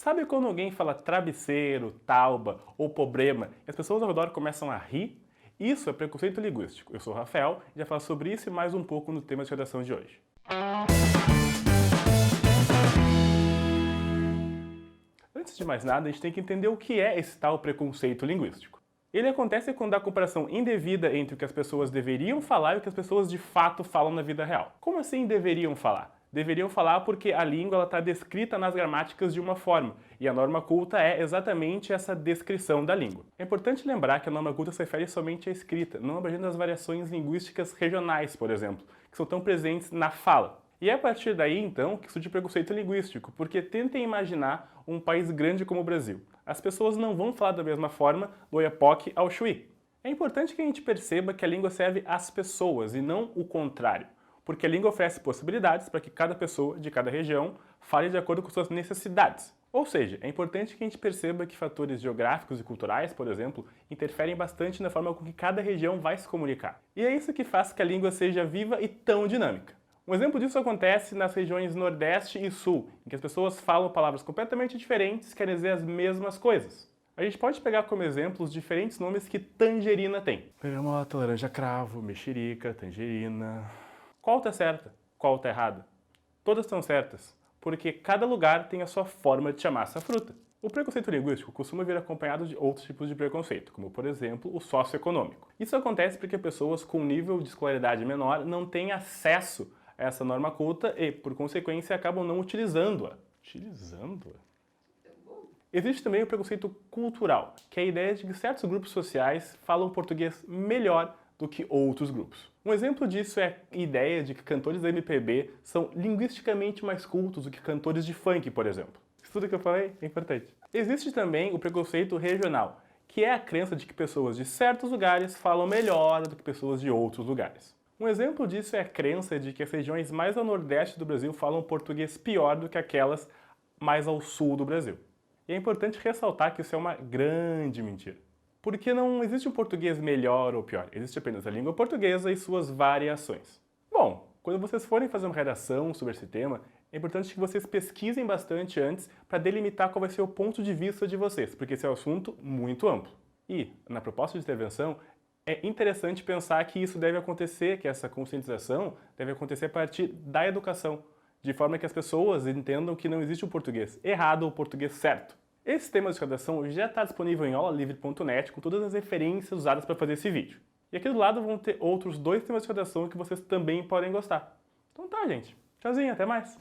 Sabe quando alguém fala travesseiro, tauba ou problema e as pessoas ao redor começam a rir? Isso é preconceito linguístico. Eu sou o Rafael e já falo sobre isso e mais um pouco no tema de redação de hoje. Antes de mais nada, a gente tem que entender o que é esse tal preconceito linguístico. Ele acontece quando há comparação indevida entre o que as pessoas deveriam falar e o que as pessoas de fato falam na vida real. Como assim deveriam falar? Deveriam falar porque a língua está descrita nas gramáticas de uma forma, e a norma culta é exatamente essa descrição da língua. É importante lembrar que a norma culta se refere somente à escrita, não abrangendo as variações linguísticas regionais, por exemplo, que são tão presentes na fala. E é a partir daí, então, que surge o preconceito linguístico, porque tentem imaginar um país grande como o Brasil. As pessoas não vão falar da mesma forma do Oiapoque ao Chuí. É importante que a gente perceba que a língua serve às pessoas e não o contrário, porque a língua oferece possibilidades para que cada pessoa de cada região fale de acordo com suas necessidades. Ou seja, é importante que a gente perceba que fatores geográficos e culturais, por exemplo, interferem bastante na forma com que cada região vai se comunicar. E é isso que faz que a língua seja viva e tão dinâmica. Um exemplo disso acontece nas regiões Nordeste e Sul, em que as pessoas falam palavras completamente diferentes e querem dizer as mesmas coisas. A gente pode pegar como exemplo os diferentes nomes que tangerina tem. Bergamota, laranja cravo, mexerica, tangerina... Qual tá certa? Qual tá errada? Todas estão certas, porque cada lugar tem a sua forma de chamar essa fruta. O preconceito linguístico costuma vir acompanhado de outros tipos de preconceito, como por exemplo o socioeconômico. Isso acontece porque pessoas com nível de escolaridade menor não têm acesso a essa norma culta e, por consequência, acabam não utilizando-a. Existe também o preconceito cultural, que é a ideia de que certos grupos sociais falam português melhor do que outros grupos. Um exemplo disso é a ideia de que cantores da MPB são linguisticamente mais cultos do que cantores de funk, por exemplo. Isso tudo que eu falei é importante. Existe também o preconceito regional, que é a crença de que pessoas de certos lugares falam melhor do que pessoas de outros lugares. Um exemplo disso é a crença de que as regiões mais ao nordeste do Brasil falam português pior do que aquelas mais ao sul do Brasil. E é importante ressaltar que isso é uma grande mentira. Porque não existe um português melhor ou pior, existe apenas a língua portuguesa e suas variações. Bom, quando vocês forem fazer uma redação sobre esse tema, é importante que vocês pesquisem bastante antes para delimitar qual vai ser o ponto de vista de vocês, porque esse é um assunto muito amplo. E, na proposta de intervenção, é interessante pensar que isso deve acontecer, que essa conscientização deve acontecer a partir da educação, de forma que as pessoas entendam que não existe o português errado ou o português certo. Esse tema de redação já está disponível em aulalivre.net com todas as referências usadas para fazer esse vídeo. E aqui do lado vão ter outros 2 temas de redação que vocês também podem gostar. Então tá, gente. Tchauzinho, até mais!